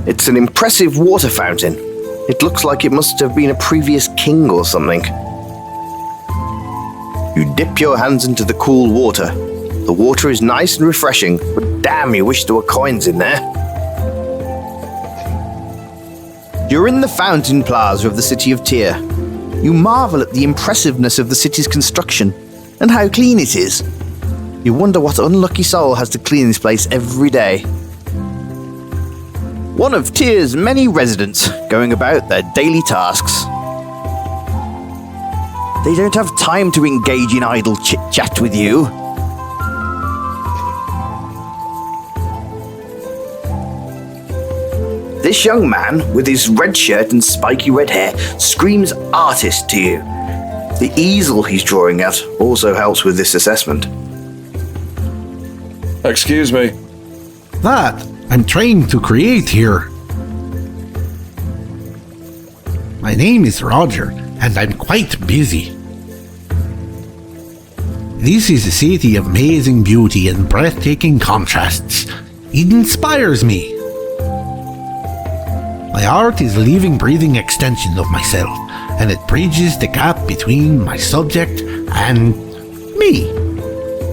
It's an impressive water fountain. It looks like it must have been a previous king or something. You dip your hands into the cool water. The water is nice and refreshing, but damn, you wish there were coins in there. You're in the fountain plaza of the city of Tyr. You marvel at the impressiveness of the city's construction and how clean it is. You wonder what unlucky soul has to clean this place every day. One of Tyr's many residents going about their daily tasks. They don't have time to engage in idle chit-chat with you. This young man, with his red shirt and spiky red hair, screams artist to you. The easel he's drawing at also helps with this assessment. Excuse me. That I'm trying to create here. My name is Roger, and I'm quite busy. This is a city of amazing beauty and breathtaking contrasts. It inspires me. My art is a living, breathing extension of myself, and it bridges the gap between my subject and me.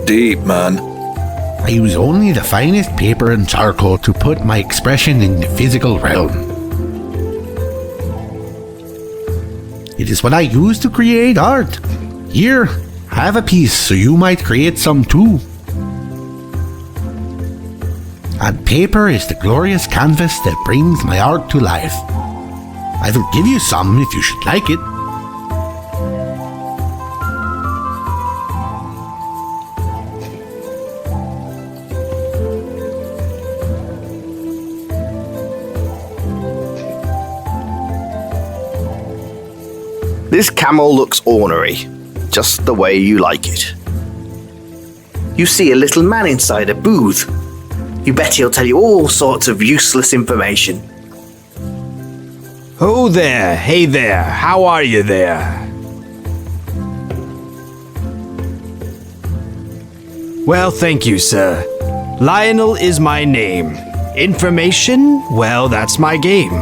Deep, man. I use only the finest paper and charcoal to put my expression in the physical realm. It is what I use to create art. Here, have a piece so you might create some too. And paper is the glorious canvas that brings my art to life. I will give you some if you should like it. This camel looks ornery, just the way you like it. You see a little man inside a booth. You bet he'll tell you all sorts of useless information. Oh there, hey there, how are you there? Well, thank you, sir. Lionel is my name. Information? Well, that's my game.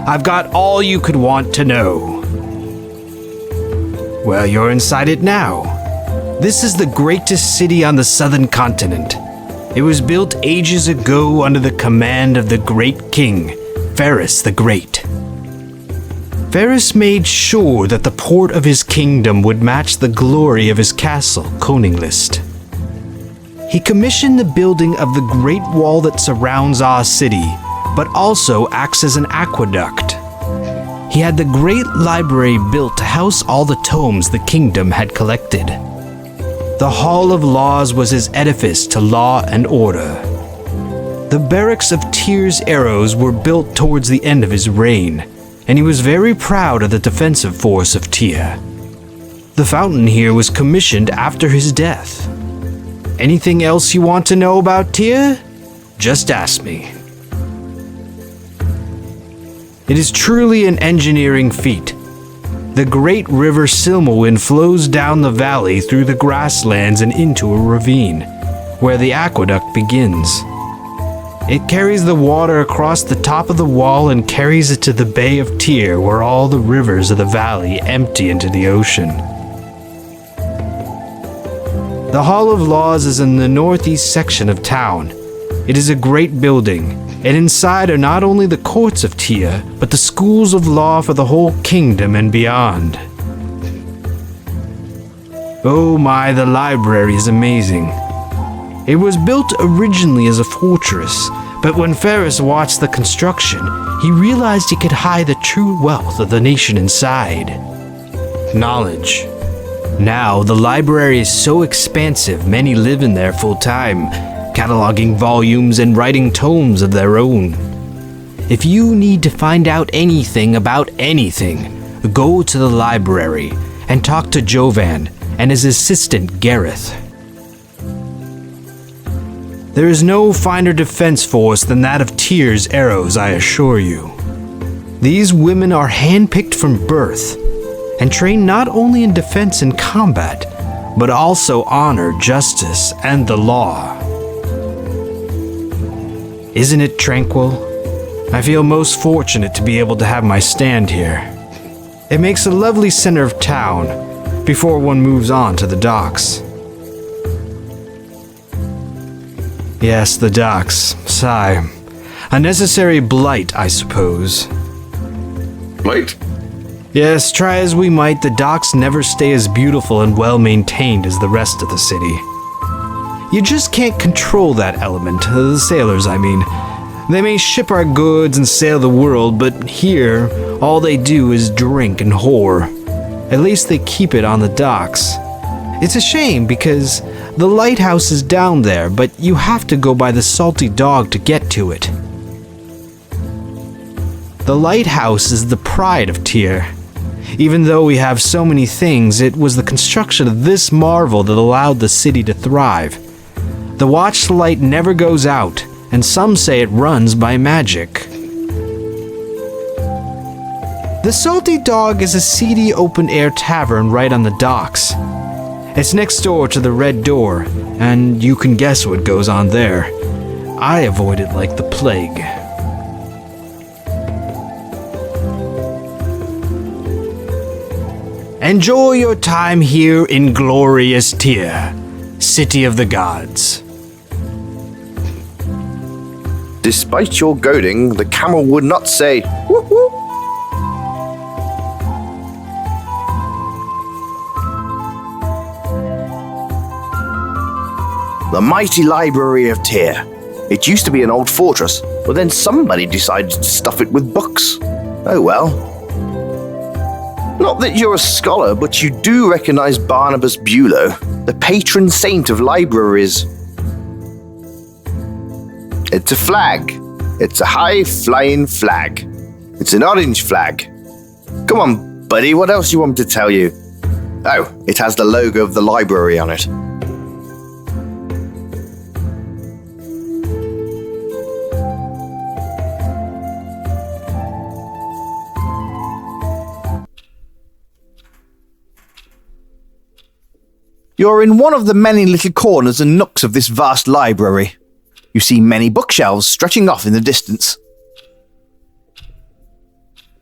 I've got all you could want to know. Well, you're inside it now. This is the greatest city on the southern continent. It was built ages ago under the command of the great king, Ferris the Great. Ferris made sure that the port of his kingdom would match the glory of his castle, Koninglist. He commissioned the building of the great wall that surrounds our city, but also acts as an aqueduct. He had the great library built to house all the tomes the kingdom had collected. The Hall of Laws was his edifice to law and order. The barracks of Tyr's arrows were built towards the end of his reign, and he was very proud of the defensive force of Tyr. The fountain here was commissioned after his death. Anything else you want to know about Tyr? Just ask me. It is truly an engineering feat. The great river Silmawind flows down the valley through the grasslands and into a ravine, where the aqueduct begins. It carries the water across the top of the wall and carries it to the Bay of Tyr, where all the rivers of the valley empty into the ocean. The Hall of Laws is in the northeast section of town. It is a great building, and inside are not only the courts of Tyr, but the schools of law for the whole kingdom and beyond. Oh my, the library is amazing. It was built originally as a fortress, but when Ferris watched the construction, he realized he could hide the true wealth of the nation inside. Knowledge. Now, the library is so expansive, many live in there full time, cataloging volumes and writing tomes of their own. If you need to find out anything about anything, go to the library and talk to Jovan and his assistant Gareth. There is no finer defense force than that of Tyr's arrows, I assure you. These women are handpicked from birth and trained not only in defense and combat, but also honor, justice, and the law. Isn't it tranquil? I feel most fortunate to be able to have my stand here. It makes a lovely center of town before one moves on to the docks. Yes, the docks. Sigh. A necessary blight, I suppose. Blight? Yes, try as we might, the docks never stay as beautiful and well-maintained as the rest of the city. You just can't control that element, the sailors, I mean. They may ship our goods and sail the world, but here, all they do is drink and whore. At least they keep it on the docks. It's a shame because the lighthouse is down there, but you have to go by the Salty Dog to get to it. The lighthouse is the pride of Tyr. Even though we have so many things, it was the construction of this marvel that allowed the city to thrive. The watch light never goes out, and some say it runs by magic. The Salty Dog is a seedy open-air tavern right on the docks. It's next door to the Red Door, and you can guess what goes on there. I avoid it like the plague. Enjoy your time here in glorious Tyr, city of the gods. Despite your goading, the camel would not say, whoop whoop. The mighty library of Tyr. It used to be an old fortress, but then somebody decided to stuff it with books. Oh well. Not that you're a scholar, but you do recognize Barnabas Bulow, the patron saint of libraries. It's a flag. It's a high-flying flag. It's an orange flag. Come on, buddy, what else you want me to tell you? Oh, it has the logo of the library on it. You're in one of the many little corners and nooks of this vast library. You see many bookshelves stretching off in the distance.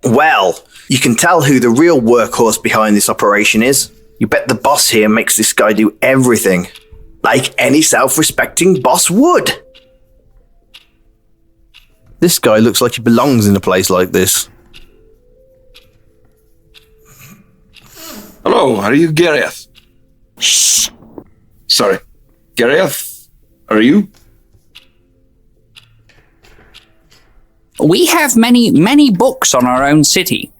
Well, you can tell who the real workhorse behind this operation is. You bet the boss here makes this guy do everything. Like any self-respecting boss would. This guy looks like he belongs in a place like this. Hello, are you Gareth? Shh. Sorry. Gareth, are you? We have many books on our own city.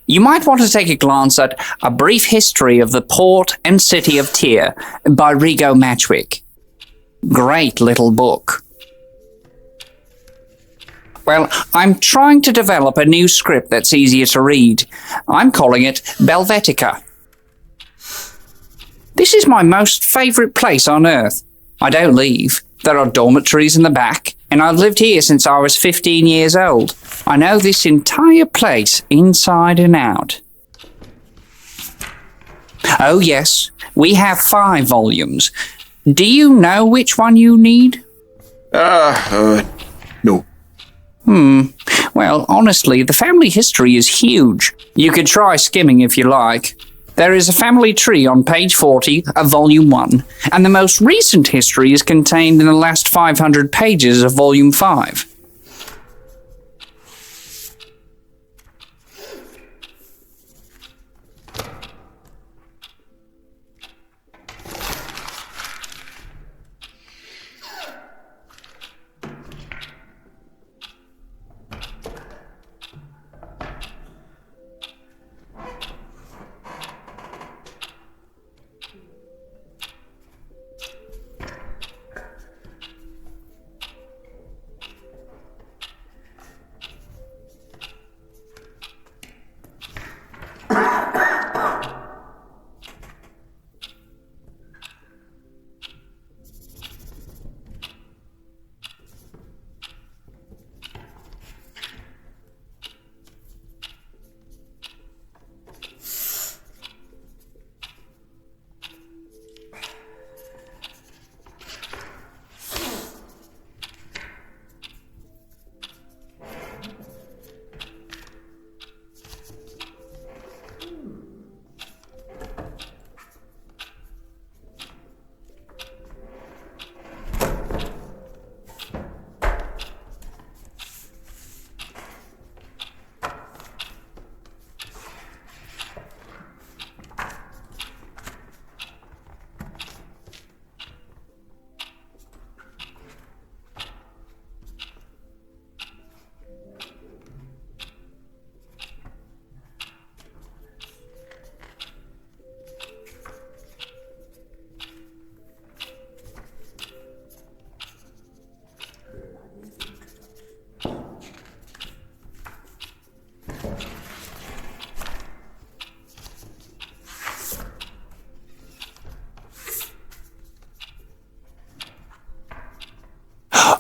You might want to take a glance at A Brief History of the Port and City of Tyr by Rigo Matchwick. Great little book. Well, I'm trying to develop a new script that's easier to read. I'm calling it Belvetica. This is my most favourite place on Earth. I don't leave. There are dormitories in the back, and I've lived here since I was 15 years old. I know this entire place inside and out. Oh yes, we have 5 volumes. Do you know which one you need? No. Well, honestly, the family history is huge. You could try skimming if you like. There is a family tree on page 40 of volume 1, and the most recent history is contained in the last 500 pages of volume 5.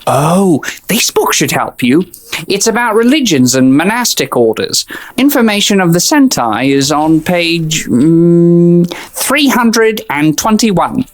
Oh, this book should help you. It's about religions and monastic orders. Information of the Sentai is on page 321.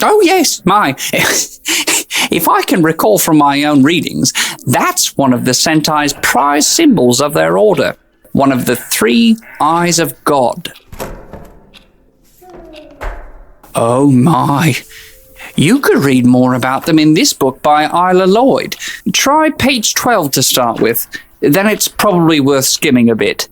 Oh, yes, my. If I can recall from my own readings, that's one of the Sentai's prize symbols of their order. One of the 3 eyes of God. Oh, my. You could read more about them in this book by Isla Lloyd. Try page 12 to start with. Then it's probably worth skimming a bit.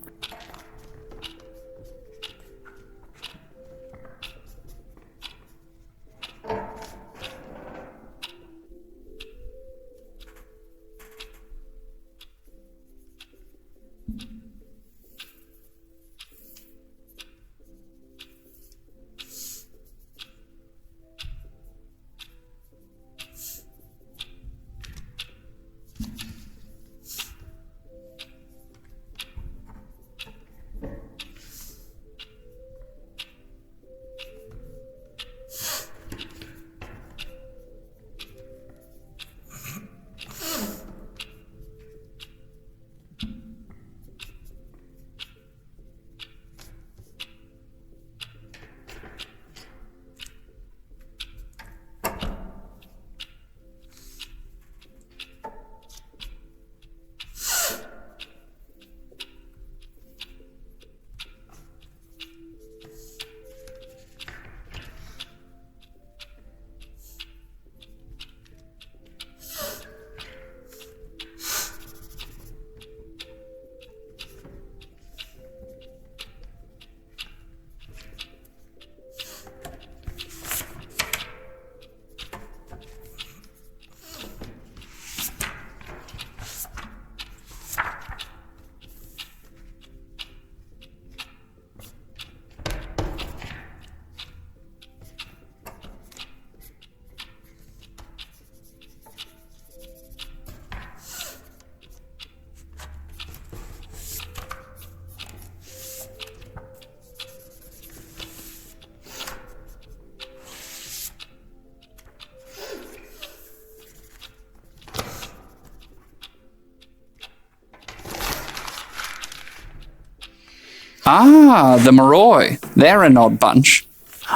Ah, the Moroi. They're an odd bunch.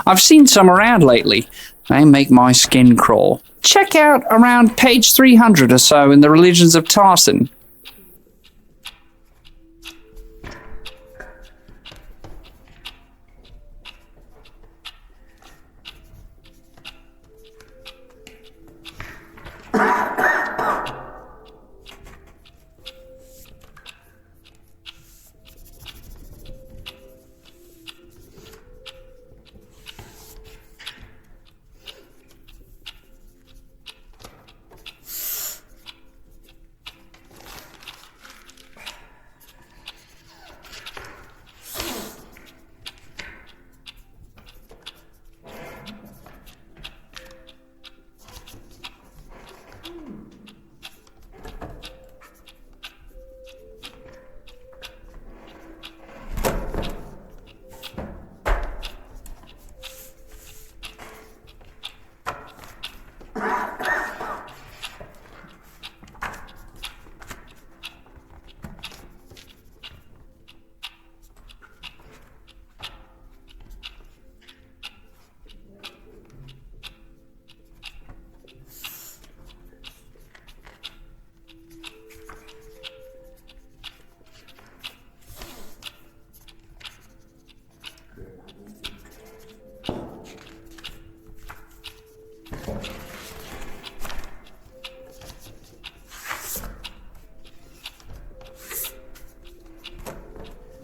I've seen some around lately. They make my skin crawl. Check out around page 300 or so in the Religions of Tarsan.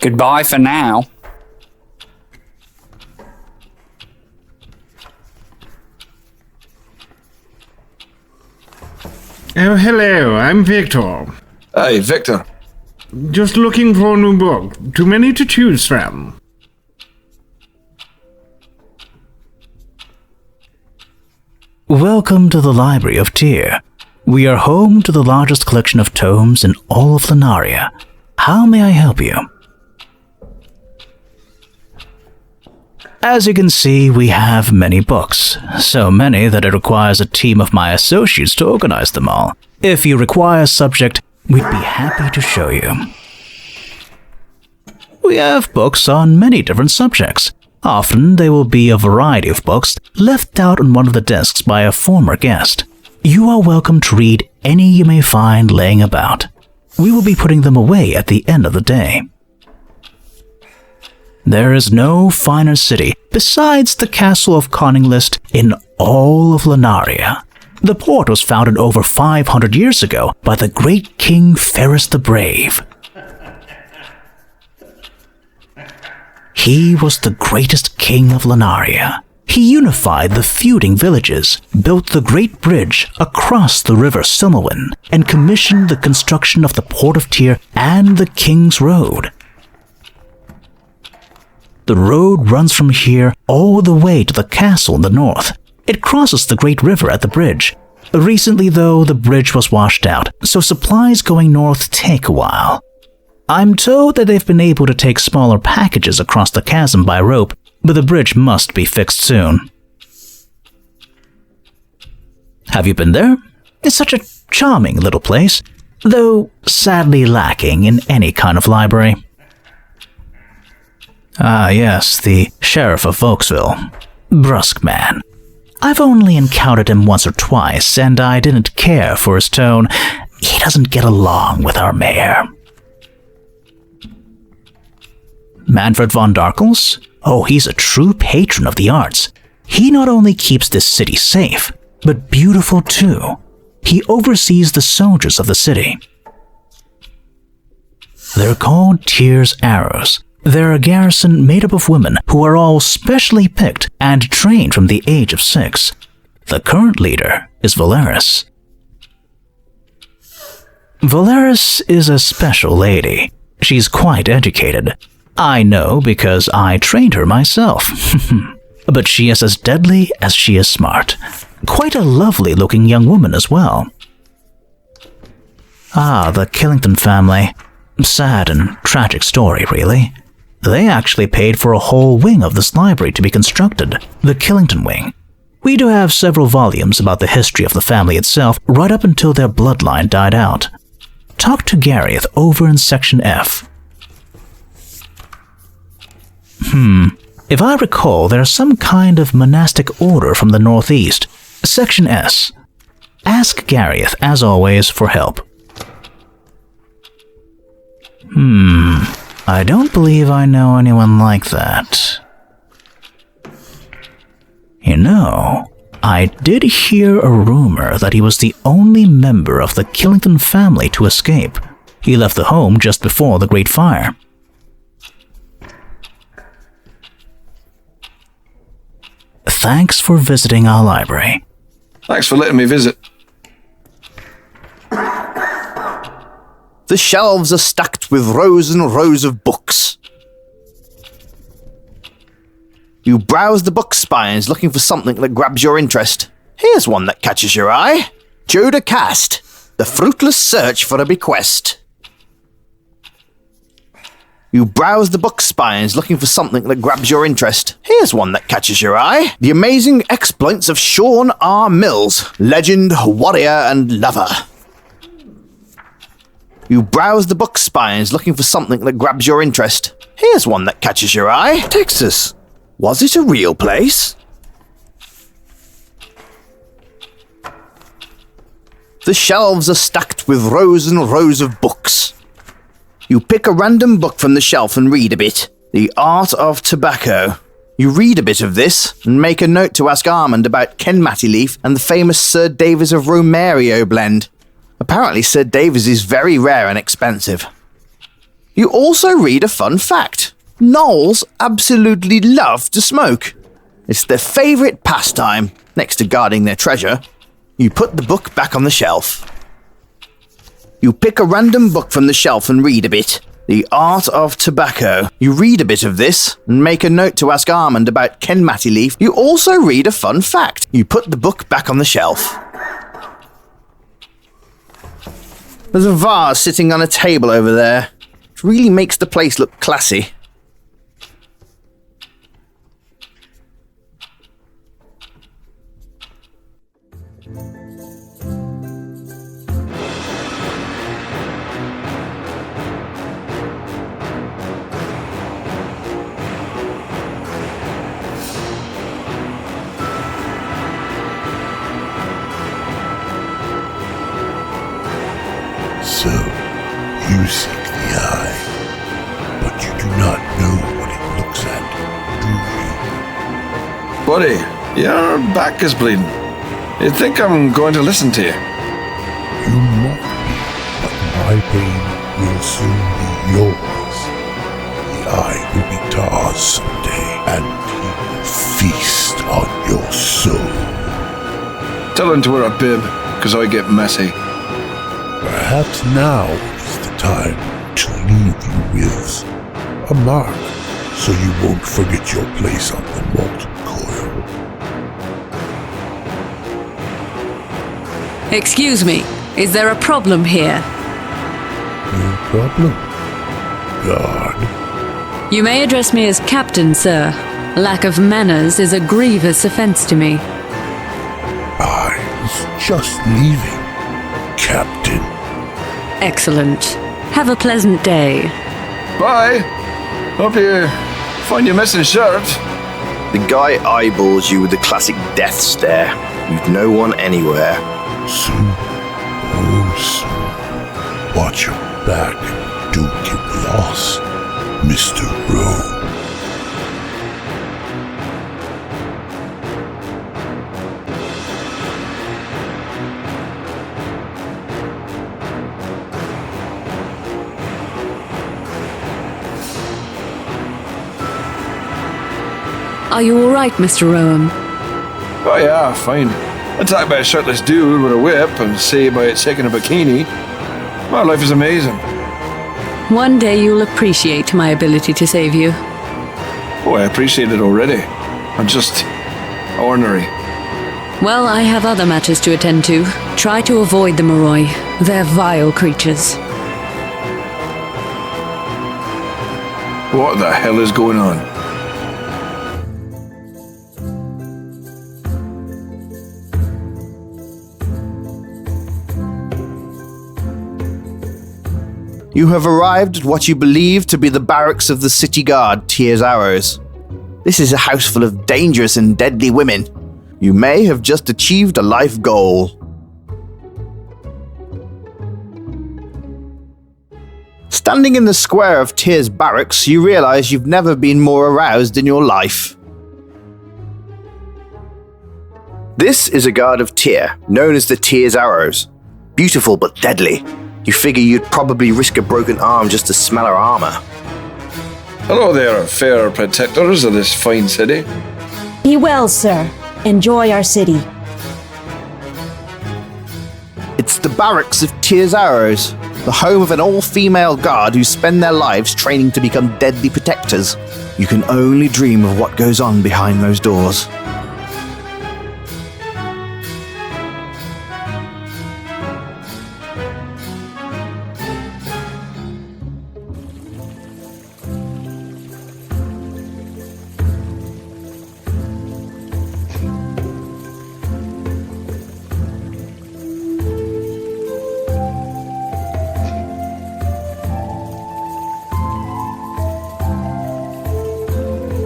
Goodbye for now. Oh, hello, I'm Victor. Hey, Victor. Just looking for a new book. Too many to choose from. Welcome to the Library of Tyr. We are home to the largest collection of tomes in all of Lunaria. How may I help you? As you can see, we have many books. So many that it requires a team of my associates to organize them all. If you require a subject, we'd be happy to show you. We have books on many different subjects. Often they will be a variety of books left out on one of the desks by a former guest. You are welcome to read any you may find laying about. We will be putting them away at the end of the day. There is no finer city besides the castle of Conninglist in all of Lunaria. The port was founded over 500 years ago by the great King Ferris the Brave. He was the greatest king of Lunaria. He unified the feuding villages, built the great bridge across the river Silmarwen, and commissioned the construction of the Port of Tyr and the King's Road. The road runs from here all the way to the castle in the north. It crosses the great river at the bridge. Recently, though, the bridge was washed out, so supplies going north take a while. I'm told that they've been able to take smaller packages across the chasm by rope, but the bridge must be fixed soon. Have you been there? It's such a charming little place, though sadly lacking in any kind of library. Ah yes, the Sheriff of Volksville. Brusque man. I've only encountered him once or twice, and I didn't care for his tone. He doesn't get along with our mayor. Manfred von Darkles? Oh, he's a true patron of the arts. He not only keeps this city safe, but beautiful too. He oversees the soldiers of the city. They're called Tyr's Arrows. They're a garrison made up of women who are all specially picked and trained from the age of 6. The current leader is Valeris. Valeris is a special lady. She's quite educated. I know because I trained her myself. But she is as deadly as she is smart. Quite a lovely-looking young woman as well. Ah, the Killington family. Sad and tragic story, really. They actually paid for a whole wing of this library to be constructed, the Killington Wing. We do have several volumes about the history of the family itself right up until their bloodline died out. Talk to Gareth over in Section F. If I recall, there's some kind of monastic order from the northeast. Section S. Ask Gareth, as always, for help. I don't believe I know anyone like that. You know, I did hear a rumor that he was the only member of the Killington family to escape. He left the home just before the Great Fire. Thanks for visiting our library. Thanks for letting me visit. The shelves are stacked with rows and rows of books. You browse the book spines looking for something that grabs your interest. Here's one that catches your eye. Joda Cast, The Fruitless Search for a Bequest. You browse the book spines looking for something that grabs your interest. Here's one that catches your eye. The Amazing Exploits of Sean R. Mills, Legend, Warrior, and Lover. You browse the book spines looking for something that grabs your interest. Here's one that catches your eye. Texas. Was it a real place? The shelves are stacked with rows and rows of books. You pick a random book from the shelf and read a bit. The Art of Tobacco. You read a bit of this and make a note to ask Armand about Ken Mattyleaf and the famous Sir Davies of Romario blend. Apparently Sir Davies is very rare and expensive. You also read a fun fact. Gnolls absolutely love to smoke. It's their favourite pastime, next to guarding their treasure. You put the book back on the shelf. You pick a random book from the shelf and read a bit. The Art of Tobacco. You read a bit of this and make a note to ask Armand about Kenmati leaf. You also read a fun fact. You put the book back on the shelf. There's a vase sitting on a table over there. It really makes the place look classy. So, you seek the eye, but you do not know what it looks at, do you? Buddy, your back is bleeding. You'd think I'm going to listen to you. You mock me, but my pain will soon be yours. The eye will be Tar's someday, and he will feast on your soul. Tell him to wear a bib, because I get messy. Perhaps now is the time to leave you with a mark, so you won't forget your place on the molten coil. Excuse me, is there a problem here? No problem. Guard. You may address me as Captain, sir. Lack of manners is a grievous offense to me. I was just leaving, Captain. Excellent. Have a pleasant day. Bye. Hope you find your missing shirt. The guy eyeballs you with the classic death stare. You've no one anywhere. Soon, oh soon. Watch your back. Don't get lost, Mr. Rowe. Are you all right, Mr. Rowan? Oh yeah, fine. Attacked by a shirtless dude with a whip and saved by it taking a bikini. My life is amazing. One day you'll appreciate my ability to save you. Oh, I appreciate it already. I'm just ornery. Well, I have other matters to attend to. Try to avoid the Moroi. They're vile creatures. What the hell is going on? You have arrived at what you believe to be the barracks of the city guard, Tyr's Arrows. This is a house full of dangerous and deadly women. You may have just achieved a life goal. Standing in the square of Tyr's barracks, you realize you've never been more aroused in your life. This is a guard of Tyr, known as the Tyr's Arrows. Beautiful but deadly. You figure you'd probably risk a broken arm just to smell her armor. Hello there, fair protectors of this fine city. Be well, sir. Enjoy our city. It's the barracks of Tyr's Arrows, the home of an all-female guard who spend their lives training to become deadly protectors. You can only dream of what goes on behind those doors.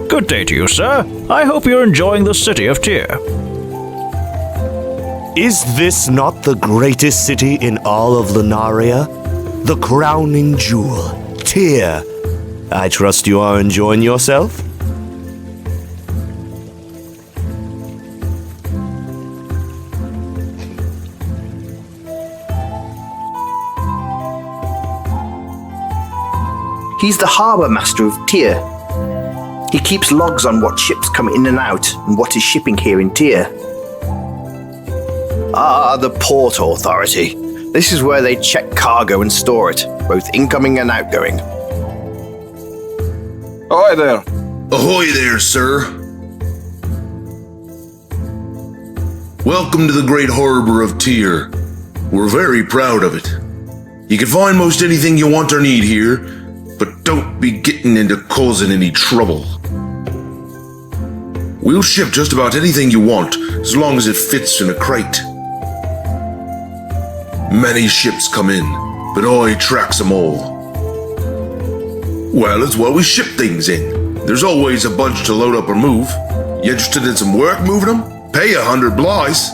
Good day to you, sir. I hope you're enjoying the city of Tyr. Is this not the greatest city in all of Lunaria? The crowning jewel, Tyr. I trust you are enjoying yourself? He's the harbour master of Tyr. He keeps logs on what ships come in and out and what is shipping here in Tyr. Ah, the Port Authority. This is where they check cargo and store it, both incoming and outgoing. Ahoy there. Ahoy there, sir. Welcome to the great harbor of Tyr. We're very proud of it. You can find most anything you want or need here, but don't be getting into causing any trouble. We'll ship just about anything you want, as long as it fits in a crate. Many ships come in, but I tracks them all. Well, it's why we ship things in. There's always a bunch to load up or move. You interested in some work moving them? Pay 100 blighs.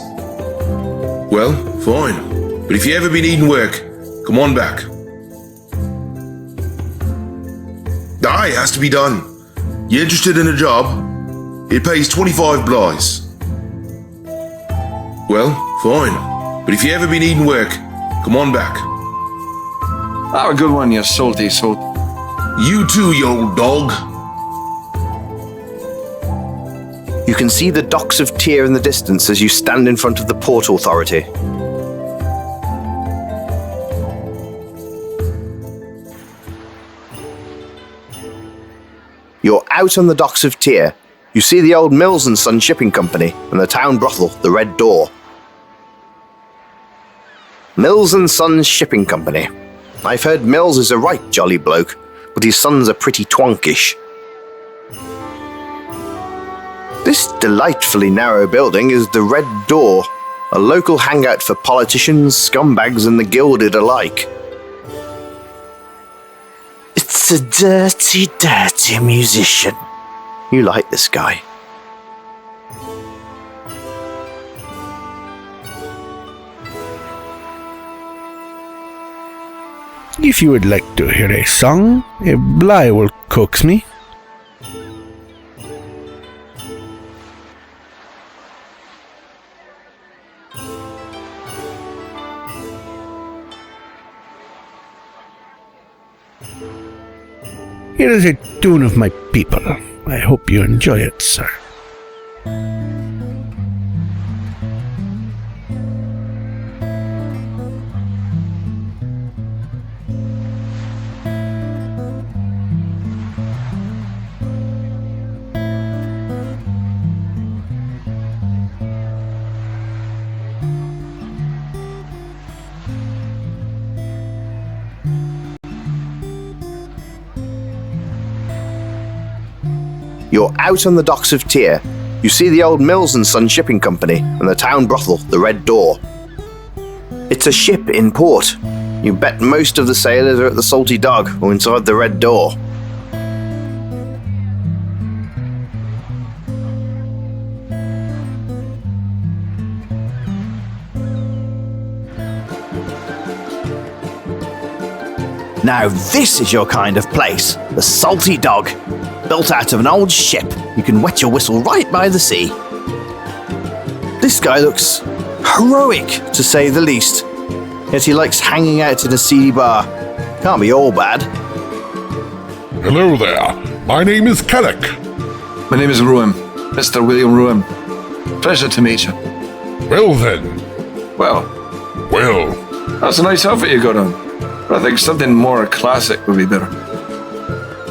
Well, fine. But if you ever be needing work, come on back. Aye, has to be done. You interested in a job? It pays 25 blighs. Well, fine. But if you ever be needing work, come on back. Have a good one, you salty salt. You too, you old dog. You can see the docks of Tyr in the distance as you stand in front of the Port Authority. You're out on the docks of Tyr. You see the old Mills and Son Shipping Company and the town brothel, the Red Door. Mills and Sons Shipping Company. I've heard Mills is a right jolly bloke, but his sons are pretty twonkish. This delightfully narrow building is the Red Door, a local hangout for politicians, scumbags, and the gilded alike. It's a dirty, dirty musician. You like this guy. If you would like to hear a song, a Bly will coax me. Here is a tune of my people. I hope you enjoy it, sir. You're out on the docks of Tyr. You see the old Mills and Son Shipping Company and the town brothel, the Red Door. It's a ship in port. You bet most of the sailors are at the Salty Dog or inside the Red Door. Now this is your kind of place, the Salty Dog. Built out of an old ship, you can wet your whistle right by the sea. This guy looks heroic, to say the least. Yet he likes hanging out in a seedy bar. Can't be all bad. Hello there. My name is Kellick. My name is Ruim. Mr. William Ruim. Pleasure to meet you. Well then. Well, that's a nice outfit you got on. But I think something more classic would be better.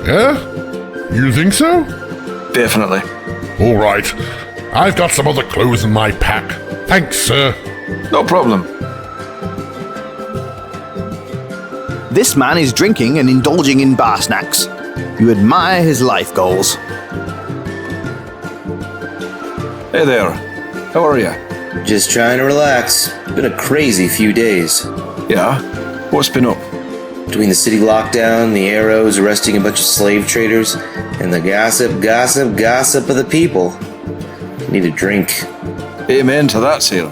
Yeah? You think so? Definitely. All right. I've got some other clothes in my pack. Thanks, sir. No problem. This man is drinking and indulging in bar snacks. You admire his life goals. Hey there. How are you? Just trying to relax. Been a crazy few days. Yeah? What's been up? Between the city lockdown, the arrows arresting a bunch of slave traders, and the gossip of the people. Need a drink. Amen to that, sailor.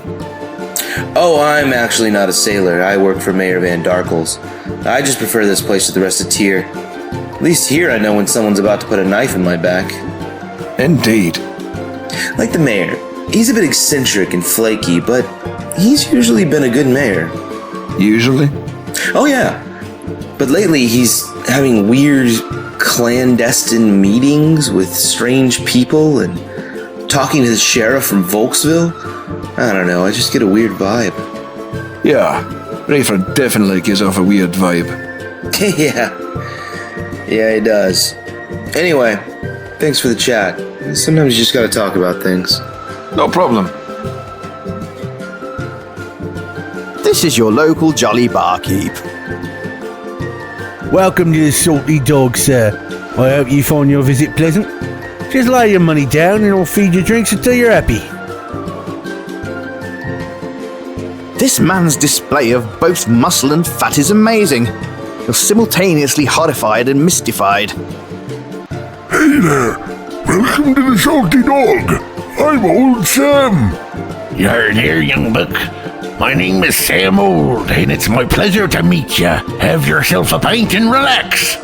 Oh, I'm actually not a sailor. I work for Mayor Van Darkles. I just prefer this place to the rest of Tyr. At least here I know when someone's about to put a knife in my back. Indeed. Like the mayor. He's a bit eccentric and flaky, but he's usually been a good mayor. Usually? Oh yeah. But lately, he's having weird clandestine meetings with strange people and talking to the sheriff from Volksville. I don't know, I just get a weird vibe. Yeah, Rayford definitely gives off a weird vibe. Yeah, he does. Anyway, thanks for the chat. Sometimes you just gotta talk about things. No problem. This is your local jolly barkeep. Welcome to the Salty Dog, sir. I hope you find your visit pleasant. Just lay your money down and I'll feed you drinks until you're happy. This man's display of both muscle and fat is amazing. You're simultaneously horrified and mystified. Hey there! Welcome to the Salty Dog. I'm Old Sam. You're there, young buck. My name is Sam Old, and it's my pleasure to meet you. Have yourself a pint and relax.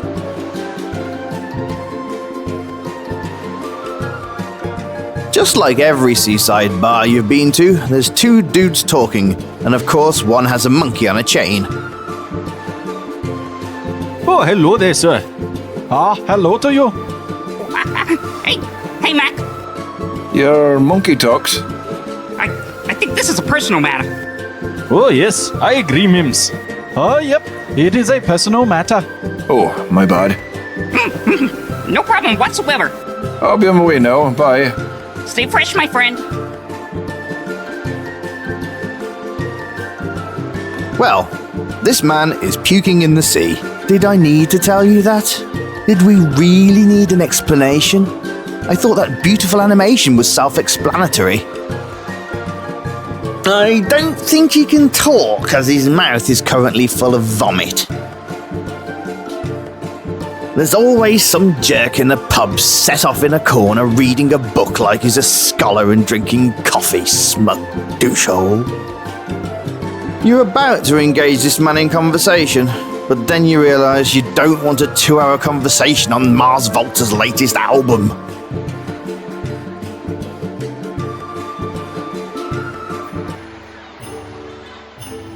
Just like every seaside bar you've been to, there's two dudes talking, and of course one has a monkey on a chain. Oh, hello there, sir. Hello to you. Hey, Mac. Your monkey talks. I think this is a personal matter. Oh, yes, I agree, Mims. Oh, yep, it is a personal matter. Oh, my bad. No problem whatsoever. I'll be on my way now. Bye. Stay fresh, my friend. Well, this man is puking in the sea. Did I need to tell you that? Did we really need an explanation? I thought that beautiful animation was self-explanatory. I don't think he can talk, as his mouth is currently full of vomit. There's always some jerk in the pub set off in a corner reading a book like he's a scholar and drinking coffee, smug douchehole. You're about to engage this man in conversation, but then you realise you don't want a 2-hour conversation on Mars Volta's latest album.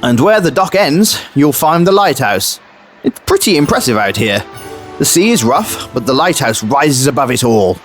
And where the dock ends, you'll find the lighthouse. It's pretty impressive out here. The sea is rough, but the lighthouse rises above it all.